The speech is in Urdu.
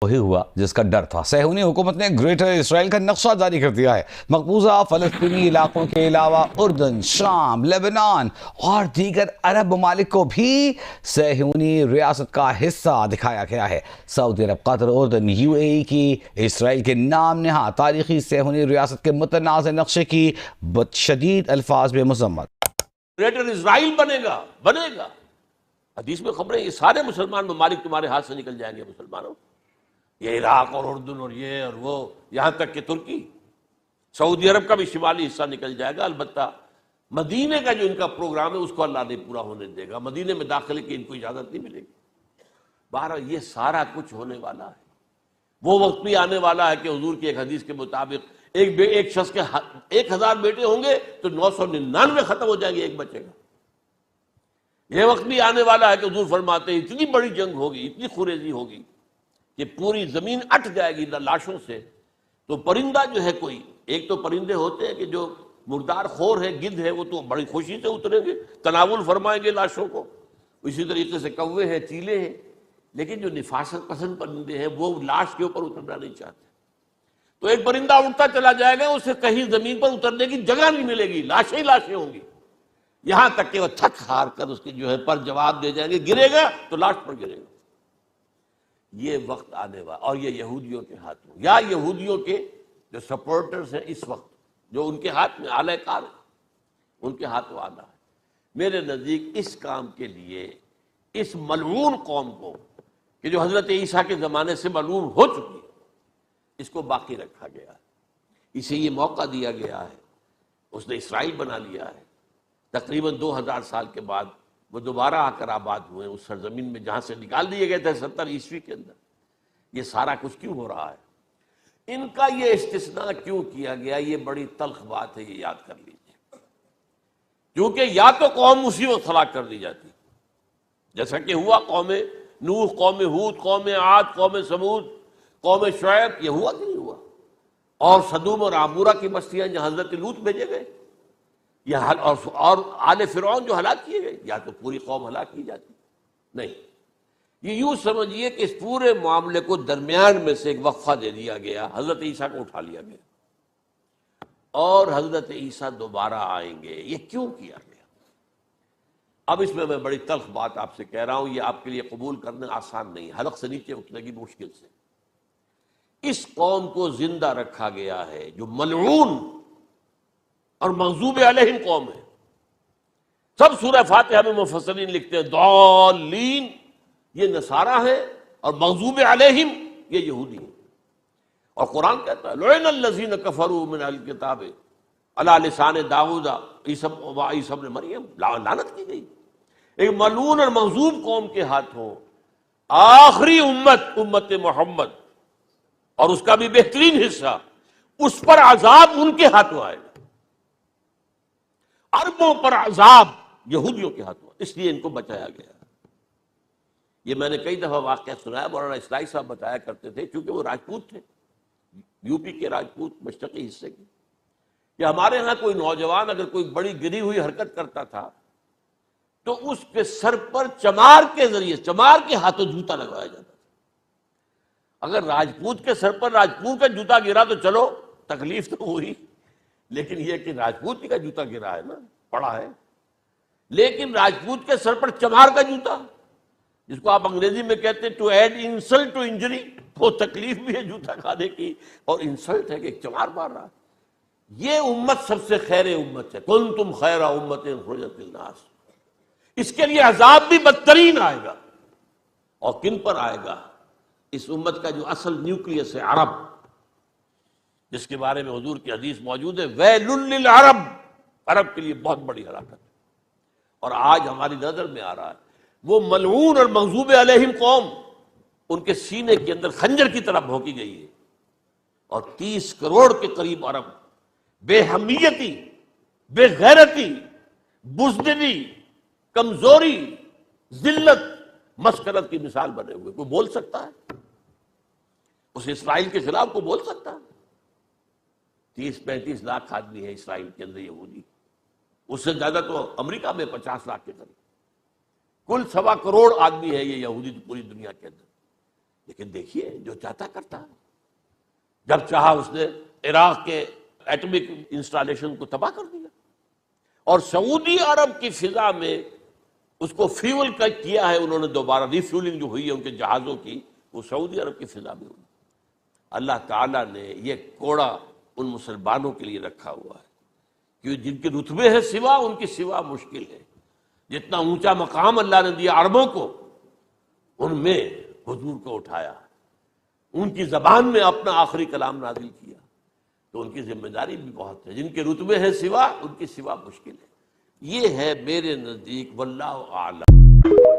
وہی ہوا جس کا ڈر تھا۔ صہیونی حکومت نے گریٹر اسرائیل کا نقشہ جاری کر دیا ہے۔ مقبوضہ فلسطینی علاقوں کے علاوہ اردن، شام، لبنان اور دیگر عرب ممالک کو بھی صہیونی ریاست کا حصہ دکھایا گیا ہے۔ سعودی عرب، قطر، اردن، UAE کی اسرائیل کے نام نہاد تاریخی صہیونی ریاست کے متنازع نقشے کی شدید الفاظ میں مذمت۔ گریٹر اسرائیل بنے گا۔ حدیث میں خبریں یہ سارے مسلمان ممالک تمہارے ہاتھ سے نکل جائیں گے مسلمانوں، یہ عراق اور اردن اور یہ اور وہ، یہاں تک کہ ترکی، سعودی عرب کا بھی شمالی حصہ نکل جائے گا۔ البتہ مدینے کا جو ان کا پروگرام ہے اس کو اللہ نہیں پورا ہونے دے گا، مدینے میں داخلے کی ان کو اجازت نہیں ملے گی۔ بہرحال یہ سارا کچھ ہونے والا ہے۔ وہ وقت بھی آنے والا ہے کہ حضور کی ایک حدیث کے مطابق ایک شخص کے 1000 بیٹے ہوں گے تو 999 ختم ہو جائیں گے، ایک بچے گا۔ یہ وقت بھی آنے والا ہے کہ حضور فرماتے ہیں اتنی بڑی جنگ ہوگی، اتنی خوریزی ہوگی کہ پوری زمین اٹھ جائے گی لاشوں سے۔ تو پرندہ جو ہے کوئی، ایک تو پرندے ہوتے ہیں کہ جو مردار خور ہے، گدھ ہے، وہ تو بڑی خوشی سے اتریں گے، تناول فرمائیں گے لاشوں کو۔ اسی طریقے سے کوے ہیں، چیلے ہیں، لیکن جو نفاست پسند پرندے ہیں وہ لاش کے اوپر اترنا نہیں چاہتے۔ تو ایک پرندہ اڑتا چلا جائے گا، اسے کہیں زمین پر اترنے کی جگہ نہیں ملے گی، لاشیں ہی لاشیں ہوں گی، یہاں تک کہ وہ تھک ہار کر اس کی جو ہے پر جواب دے جائیں گے، گرے گا تو لاش پر گرے گا۔ یہ وقت آنے والا، اور یہ یہودیوں کے ہاتھوں، یا یہودیوں کے جو سپورٹرز ہیں اس وقت، جو ان کے ہاتھ میں آلہ کار ہے، ان کے ہاتھوں آنا ہے۔ میرے نزدیک اس کام کے لیے اس ملعون قوم کو، کہ جو حضرت عیسیٰ کے زمانے سے ملعون ہو چکی ہے، اس کو باقی رکھا گیا ہے، اسے یہ موقع دیا گیا ہے۔ اس نے اسرائیل بنا لیا ہے، تقریباً 2000 سال کے بعد وہ دوبارہ آ کر آباد ہوئے اس سرزمین میں جہاں سے نکال دیے گئے تھے 70 عیسوی کے اندر۔ یہ سارا کچھ کیوں ہو رہا ہے؟ ان کا یہ استثناء کیوں کیا گیا؟ یہ بڑی تلخ بات ہے، یہ یاد کر لیجیے۔ کیونکہ یا تو قوم اسی وقت ہلاک کر دی جاتی، جیسا کہ ہوا قوم نوح، قوم ہود، قوم عاد، قوم ثمود، قوم شعیب، یہ ہوا کہ نہیں ہوا؟ اور سدوم اور عمورہ کی بستیاں جہاں حضرت لوط بھیجے گئے، اور آل فرعون جو ہلاک کیے گئے، یا تو پوری قوم ہلاک کی جاتی؟ نہیں، یہ یوں سمجھیے کہ اس پورے معاملے کو درمیان میں سے ایک وقفہ دے دیا گیا، حضرت عیسیٰ کو اٹھا لیا گیا، اور حضرت عیسیٰ دوبارہ آئیں گے۔ یہ کیوں کیا گیا؟ اب اس میں بڑی تلخ بات آپ سے کہہ رہا ہوں، یہ آپ کے لیے قبول کرنا آسان نہیں، حلق سے نیچے اٹھنے کی مشکل سے۔ اس قوم کو زندہ رکھا گیا ہے جو ملعون اور مغضوب علیہم قوم ہے۔ سب سورہ فاتحہ میں مفسرین لکھتے ہیں ضالین، یہ نصارہ ہیں، اور مغضوب علیہم یہ یہودی ہیں۔ اور قرآن کہتا ہے لعن الذین کفروا من اہل الکتاب علی لسان داؤد وعیسی ابن مریم، لعنت کی گئی ایک ملعون اور مغضوب قوم کے ہاتھوں آخری امت محمد، اور اس کا بھی بہترین حصہ، اس پر عذاب ان کے ہاتھوں آئے گا۔ عربوں پر عذاب یہودیوں کے ہاتھوں، اس لیے ان کو بچایا گیا۔ یہ میں نے کئی دفعہ واقعہ سنایا، مولانا اصلاحی صاحب بتایا کرتے تھے، کیونکہ وہ راجپوت تھے، UP کے راجپوت، مشرقی حصے کے، کہ ہمارے ہاں کوئی نوجوان اگر کوئی بڑی گری ہوئی حرکت کرتا تھا تو اس کے سر پر چمار کے ذریعے، چمار کے ہاتھوں جوتا لگوایا جاتا تھا۔ اگر راجپوت کے سر پر راجپوت کا جوتا گرا تو چلو تکلیف تو ہوئی، لیکن یہ کہ راجپوت کا جوتا گرا ہے نا، پڑا ہے، لیکن راجپوت کے سر پر چمار کا جوتا، جس کو آپ انگریزی میں کہتے ہیں to add insult to injury, وہ تکلیف بھی ہے جوتا کھانے کی، اور انسلٹ ہے کہ ایک چمار مار رہا ہے۔ یہ امت سب سے خیر امت ہے، کنتم خیر امت اخرجت للناس۔ اس کے لیے عذاب بھی بدترین آئے گا، اور کن پر آئے گا؟ اس امت کا جو اصل نیوکلیس ہے عرب، جس کے بارے میں حضور کی حدیث موجود ہے ویل للعرب، عرب کے لیے بہت بڑی ہلاکت ہے۔ اور آج ہماری نظر میں آ رہا ہے وہ ملعون اور مغضوب علیہم قوم، ان کے سینے کے اندر خنجر کی طرح بھونکی گئی ہے، اور 30 کروڑ کے قریب عرب بے حمیتی، بے غیرتی، بزدلی، کمزوری، ذلت، مسکنت کی مثال بنے ہوئے۔ کوئی بول سکتا ہے اس اسرائیل کے خلاف؟ کوئی بول سکتا ہے؟ 30-35 لاکھ آدمی ہے اسرائیل کے اندر یہودی، اس سے زیادہ تو امریکہ میں 50 لاکھ کے قریب، کل 1.25 کروڑ آدمی ہے یہ یہودی پوری دنیا کے اندر۔ لیکن دیکھیے جو چاہتا کرتا ہے. جب چاہا اس نے عراق کے ایٹمک انسٹالیشن کو تباہ کر دیا، اور سعودی عرب کی فضا میں اس کو فیول کا کیا ہے انہوں نے، دوبارہ ری فیولنگ جو ہوئی ہے ان کے جہازوں کی، وہ سعودی عرب کی فضا میں ہوئی. اللہ تعالیٰ نے یہ کوڑا ان مسلمانوں کے لیے رکھا ہوا ہے کہ جن کے رتبے ہیں سوا، ان کی سوا مشکل ہے. جتنا اونچا مقام اللہ نے دیا عربوں کو، ان میں حضور کو اٹھایا، ان کی زبان میں اپنا آخری کلام نازل کیا، تو ان کی ذمہ داری بھی بہت ہے. جن کے رتبے ہیں سوا، ان کی سوا مشکل ہے. یہ ہے میرے نزدیک واللہ اعلم.